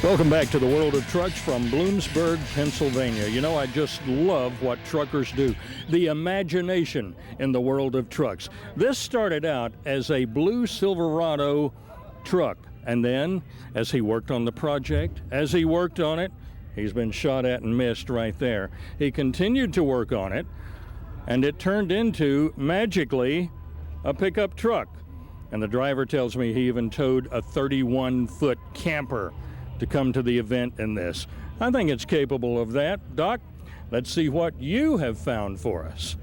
Welcome back to the World of Trucks from Bloomsburg, Pennsylvania. You know, I just love what truckers do. The imagination in the world of trucks. This started out as a blue Silverado truck. And then, as he worked on the project, as he worked on it, he's been shot at and missed right there. He continued to work on it, and it turned into, magically, a pickup truck. And the driver tells me he even towed a 31-foot camper to come to the event in this. I think it's capable of that. Doc, let's see what you have found for us.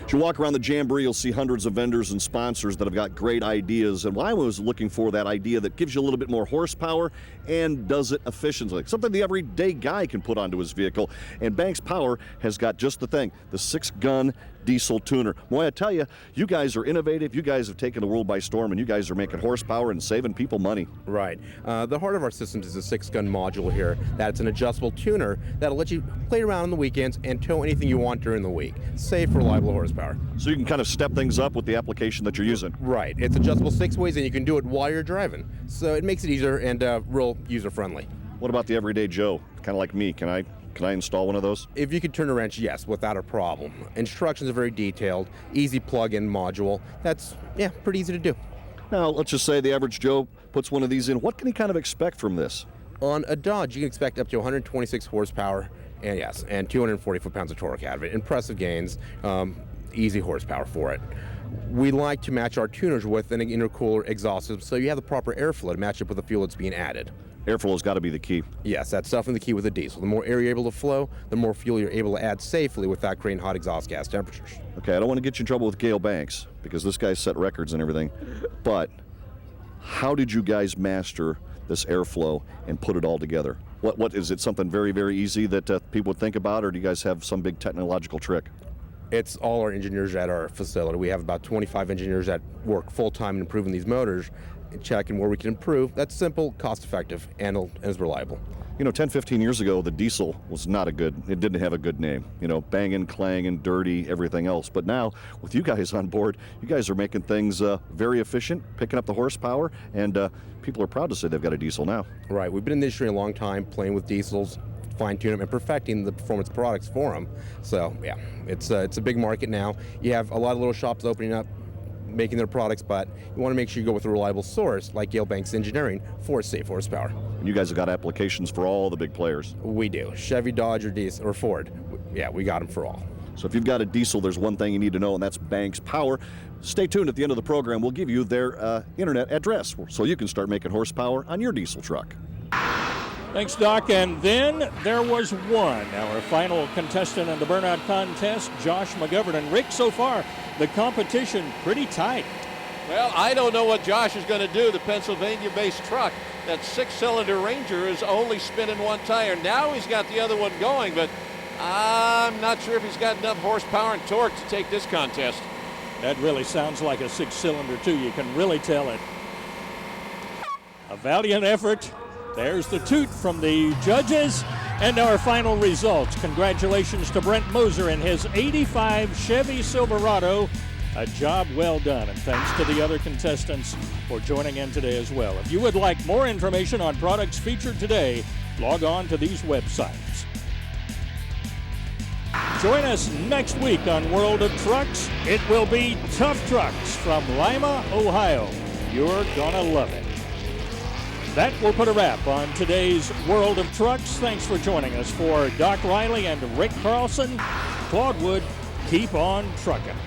As you walk around the Jamboree, you'll see hundreds of vendors and sponsors that have got great ideas. And I was looking for that idea that gives you a little bit more horsepower and does it efficiently. Something the everyday guy can put onto his vehicle. And Banks Power has got just the thing, the 6-gun diesel tuner. Boy, I tell you, you guys are innovative. You guys have taken the world by storm, and you guys are making horsepower and saving people money. Right. The heart of our systems is a 6-gun module here. That's an adjustable tuner that'll let you play around on the weekends and tow anything you want during the week. Safe, reliable horsepower. So you can kind of step things up with the application that you're using. Right. It's adjustable 6 ways, and you can do it while you're driving. So it makes it easier and real user-friendly. What about the everyday Joe? Kind of like me. Can I install one of those? If you could turn a wrench, yes, without a problem. Instructions are very detailed, easy plug-in module. That's, pretty easy to do. Now, let's just say the average Joe puts one of these in. What can he kind of expect from this? On a Dodge, you can expect up to 126 horsepower and 240 foot-pounds of torque out of it. Impressive gains, easy horsepower for it. We like to match our tuners with an intercooler exhaust system, so you have the proper airflow to match up with the fuel that's being added. Airflow's got to be the key. Yes, that's definitely the key with a diesel. The more air you're able to flow, the more fuel you're able to add safely without creating hot exhaust gas temperatures. Okay, I don't want to get you in trouble with Gale Banks because this guy set records and everything, but how did you guys master this airflow and put it all together? What is it, something very, very easy that people would think about, or do you guys have some big technological trick? It's all our engineers at our facility. We have about 25 engineers that work full-time in improving these motors, checking where we can improve. That's simple, cost-effective, and is reliable. You know, 10, 15 years ago, the diesel was it didn't have a good name. You know, banging, clanging, dirty, everything else. But now, with you guys on board, you guys are making things very efficient, picking up the horsepower, and people are proud to say they've got a diesel now. Right. We've been in the industry a long time, playing with diesels, fine-tune them, and perfecting the performance products for them. So, it's a big market now. You have a lot of little shops opening up, making their products, but you want to make sure you go with a reliable source like Gale Banks Engineering for safe horsepower. And you guys have got applications for all the big players. We do. Chevy, Dodge, or Ford. We got them for all. So if you've got a diesel, there's one thing you need to know, and that's Banks Power. Stay tuned. At the end of the program, we'll give you their internet address so you can start making horsepower on your diesel truck. Thanks, Doc. And then there was one. Our final contestant in the burnout contest, Josh McGovern. And Rick, so far, the competition pretty tight. Well, I don't know what Josh is going to do. The Pennsylvania-based truck, that 6-cylinder Ranger, is only spinning one tire. Now he's got the other one going, but I'm not sure if he's got enough horsepower and torque to take this contest. That really sounds like a 6-cylinder, too. You can really tell it. A valiant effort. There's the toot from the judges. And our final results. Congratulations to Brent Moser and his 85 Chevy Silverado. A job well done. And thanks to the other contestants for joining in today as well. If you would like more information on products featured today, log on to these websites. Join us next week on World of Trucks. It will be Tough Trucks from Lima, Ohio. You're gonna love it. That will put a wrap on today's World of Trucks. Thanks for joining us. For Doc Riley and Rick Carlson, Claude Wood, keep on trucking.